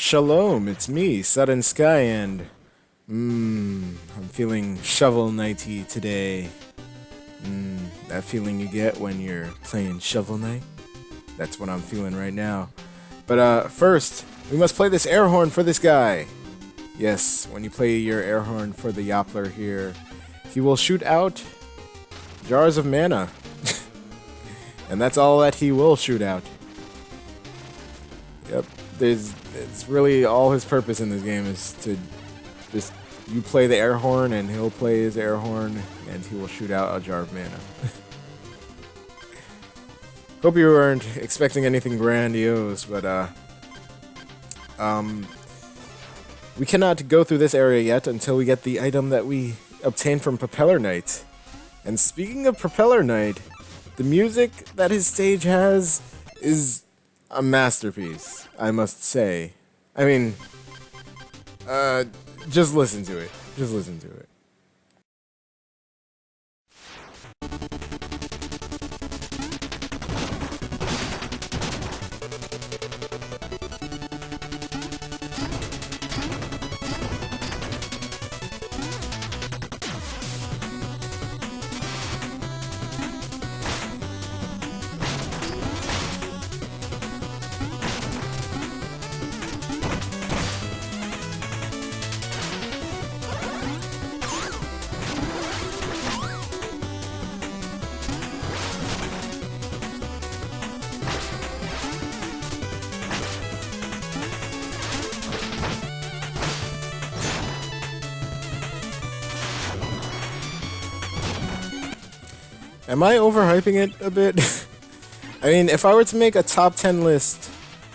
Shalom, it's me, Sudden Skye, and I'm feeling Shovel Knighty today. That feeling you get when you're playing Shovel Knight? That's what I'm feeling right now. But first, we must play this air horn for this guy. Yes, when you play your air horn for the Yoppler here, he will shoot out jars of mana. And that's all that he will shoot out. Yep, it's really all his purpose in this game is to just, you play the air horn and he'll play his air horn and he will shoot out a jar of mana. Hope you weren't expecting anything grandiose, but we cannot go through this area yet until we get the item that we obtained from Propeller Knight. And speaking of Propeller Knight, the music that his stage has is a masterpiece, I must say. I mean, just listen to it. Just listen to it. Am I overhyping it a bit? I mean, if I were to make a top 10 list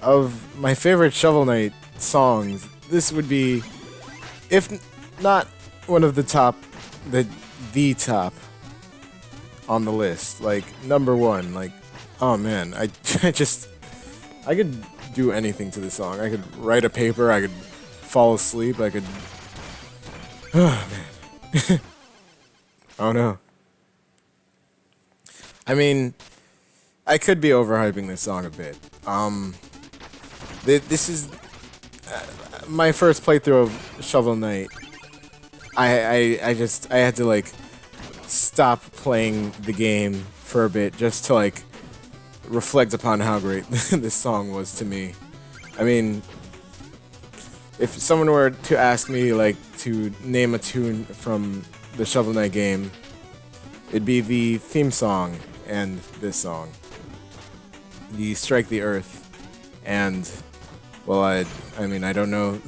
of my favorite Shovel Knight songs, this would be, if not one of the top, the top on the list. Like, number one. Like, oh man, I could do anything to this song. I could write a paper, I could fall asleep, I could... Oh man. Oh no. I mean, I could be overhyping this song a bit. This is my first playthrough of Shovel Knight. I had to like stop playing the game for a bit just to like reflect upon how great this song was to me. I mean, if someone were to ask me like to name a tune from the Shovel Knight game, it'd be the theme song and this song. The Strike the Earth. And, well, I mean, I don't know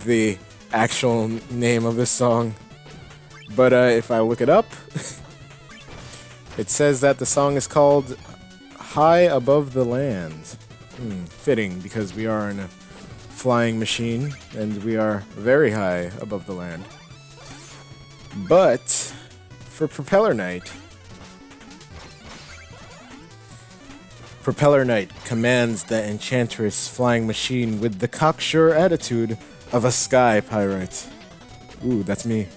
the actual name of this song, but if I look it up, it says that the song is called High Above the Land. Fitting, because we are in a flying machine, and we are very high above the land. But, for Propeller Knight, Propeller Knight commands the Enchantress flying machine with the cocksure attitude of a Skye pirate. Ooh, that's me.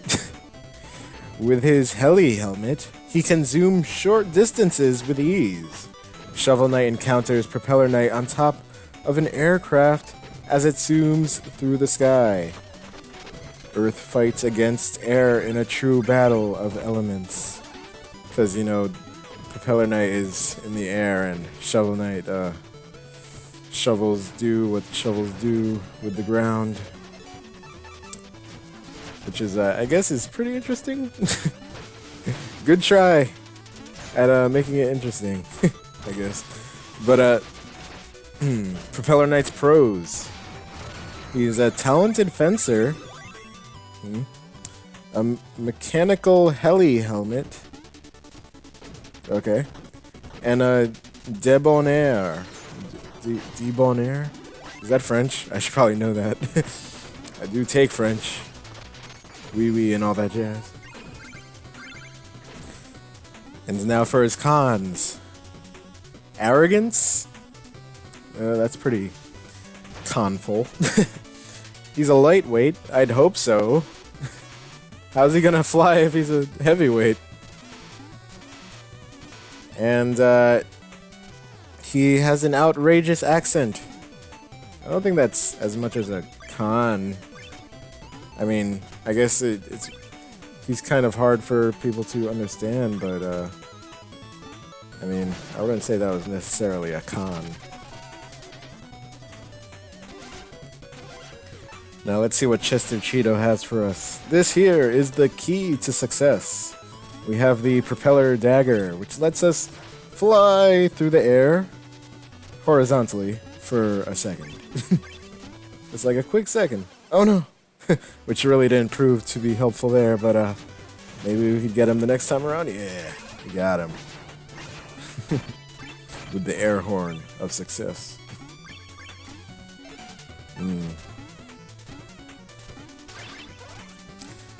With his heli helmet, he can zoom short distances with ease. Shovel Knight encounters Propeller Knight on top of an aircraft as it zooms through the sky. Earth fights against air in a true battle of elements. Because, you know, Propeller Knight is in the air, and Shovel Knight shovels do what shovels do with the ground, which is, I guess, is pretty interesting. Good try at making it interesting, I guess. But Propeller Knight's pros: he's a talented fencer, a mechanical heli helmet. Okay. And a debonair. Debonair? Is that French? I should probably know that. I do take French. Oui, oui, and all that jazz. And now for his cons. Arrogance? That's pretty conful. He's a lightweight. I'd hope so. How's he gonna fly if he's a heavyweight? And he has an outrageous accent. I don't think that's as much as a con. I mean, I guess he's kind of hard for people to understand, but I mean, I wouldn't say that was necessarily a con. Now let's see what Chester Cheeto has for us. This here is the key to success. We have the Propeller Dagger, which lets us fly through the air horizontally for a second. It's like a quick second. Oh no! Which really didn't prove to be helpful there, but maybe we could get him the next time around? Yeah, we got him. With the air horn of success.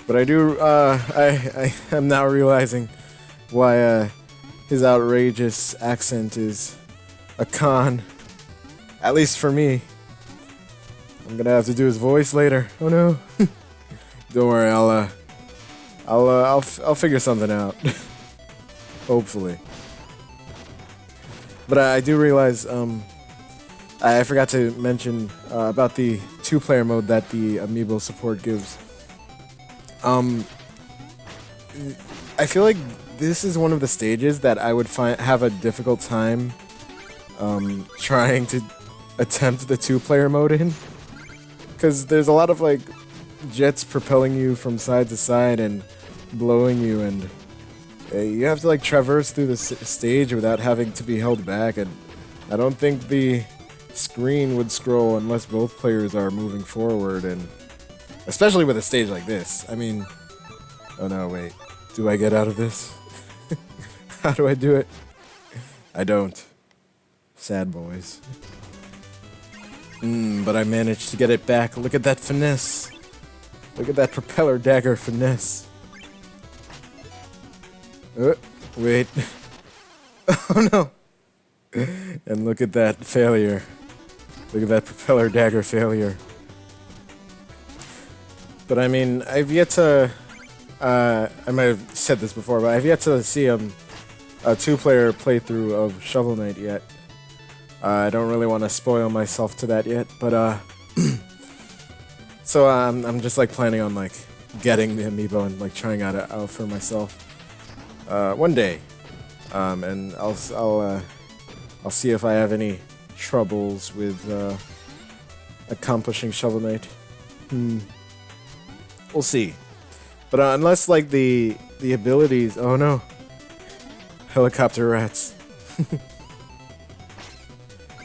But I do, I am now realizing why his outrageous accent is a con. At least for me. I'm gonna have to do his voice later. Oh no. Don't worry, I'll figure something out. Hopefully. But I do realize, I forgot to mention about the 2-player mode that the Amiibo support gives. I feel like this is one of the stages that I would have a difficult time trying to attempt the 2-player mode in, because there's a lot of like jets propelling you from side to side and blowing you, and you have to like traverse through the stage without having to be held back, and I don't think the screen would scroll unless both players are moving forward, and especially with a stage like this. I mean, oh no, wait. Do I get out of this? How do I do it? I don't. Sad boys. But I managed to get it back. Look at that finesse. Look at that Propeller Dagger finesse. Wait. Oh no. And look at that failure. Look at that Propeller Dagger failure. But I mean, I've yet to, I might have said this before, but I've yet to see a 2-player playthrough of Shovel Knight yet. I don't really want to spoil myself to that yet, but so I'm just like planning on like getting the Amiibo and like trying out for myself one day, and I'll see if I have any troubles with accomplishing Shovel Knight. We'll see. But unless like the abilities, oh no, helicopter rats.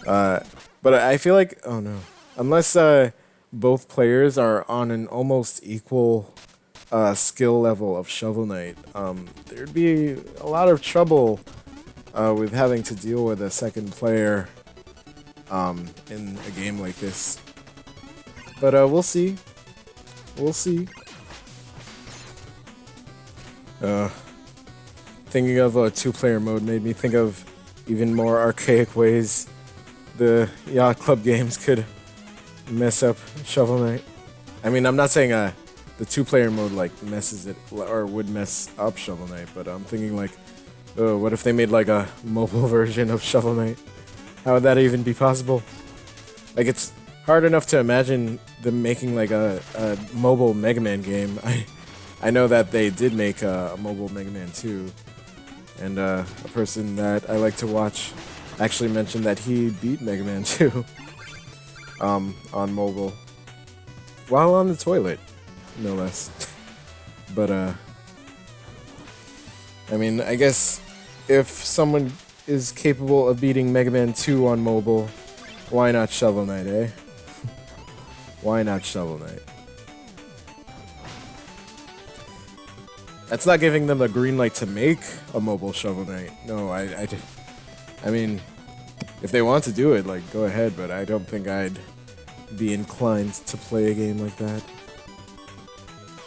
But I feel like, oh no, unless both players are on an almost equal skill level of Shovel Knight, there'd be a lot of trouble with having to deal with a second player in a game like this. But we'll see. We'll see. Thinking of a 2-player mode made me think of even more archaic ways the Yacht Club games could mess up Shovel Knight. I mean, I'm not saying the 2-player mode like messes it or would mess up Shovel Knight, but I'm thinking like, oh, what if they made like a mobile version of Shovel Knight? How would that even be possible? Like, it's hard enough to imagine them making like a mobile Mega Man game. I know that they did make a mobile Mega Man 2, and a person that I like to watch actually mentioned that he beat Mega Man 2 on mobile while on the toilet, no less. But I mean, I guess if someone is capable of beating Mega Man 2 on mobile, why not Shovel Knight, eh? Why not Shovel Knight? That's not giving them the green light to make a mobile Shovel Knight. No, I mean, if they want to do it, like, go ahead, but I don't think I'd be inclined to play a game like that.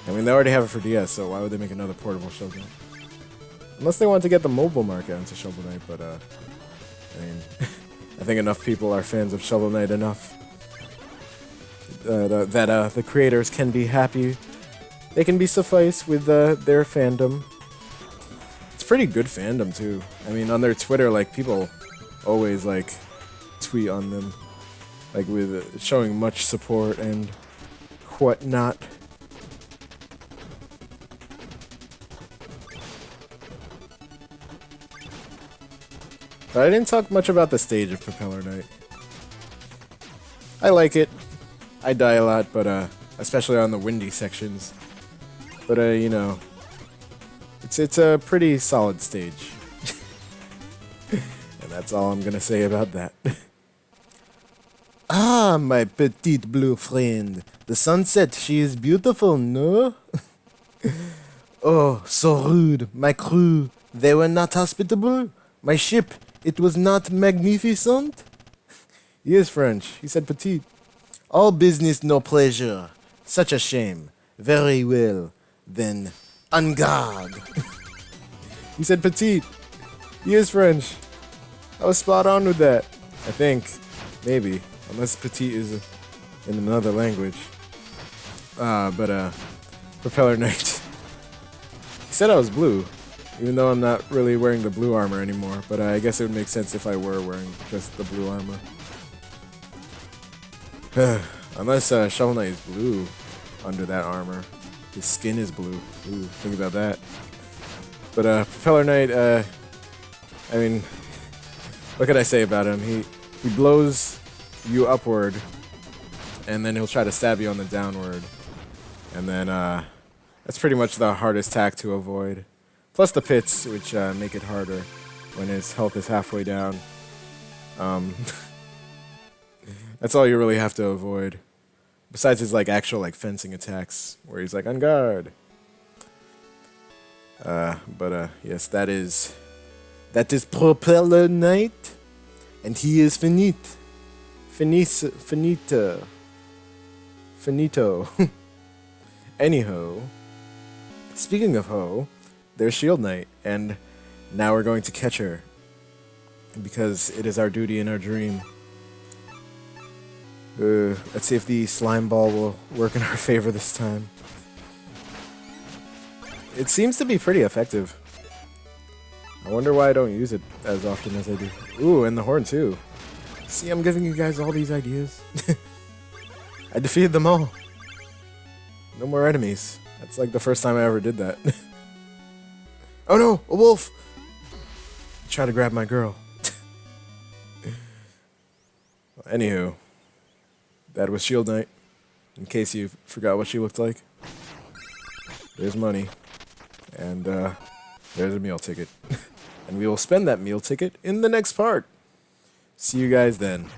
I mean, they already have it for DS, so why would they make another portable Shovel Knight? Unless they want to get the mobile market into Shovel Knight, but, I mean, I think enough people are fans of Shovel Knight enough that the creators can be happy. They can be suffice with their fandom. It's pretty good fandom, too. I mean, on their Twitter, like, people always, like, tweet on them. like with showing much support and whatnot. But I didn't talk much about the stage of Propeller Knight. I like it. I die a lot, but especially on the windy sections. But you know, it's a pretty solid stage. And that's all I'm gonna say about that. Ah, my petite blue friend. The sunset, she is beautiful, no? Oh, so rude. My crew, they were not hospitable. My ship, it was not magnificent. He is French. He said petite. All business, no pleasure. Such a shame. Very well. Then, en garde. He said petite. He is French. I was spot on with that. I think. Maybe. Unless petite is in another language. Propeller Knight. He said I was blue. Even though I'm not really wearing the blue armor anymore. But I guess it would make sense if I were wearing just the blue armor. Unless Shovel Knight is blue under that armor. His skin is blue. Ooh, think about that. But Propeller Knight, I mean, what could I say about him? He blows you upward, and then he'll try to stab you on the downward. And then that's pretty much the hardest tack to avoid. Plus the pits, which make it harder when his health is halfway down. That's all you really have to avoid. Besides his like actual like fencing attacks, where he's like on guard. Yes, that is Propeller Knight, and he is finito. Anyhow, speaking of Ho, there's Shield Knight, and now we're going to catch her because it is our duty and our dream. Let's see if the slime ball will work in our favor this time. It seems to be pretty effective. I wonder why I don't use it as often as I do. Ooh, and the horn too. See, I'm giving you guys all these ideas. I defeated them all. No more enemies. That's like the first time I ever did that. Oh no, a wolf! Try to grab my girl. Well, anywho. That was Shield Knight, in case you forgot what she looked like. There's money, and there's a meal ticket. And we will spend that meal ticket in the next part. See you guys then.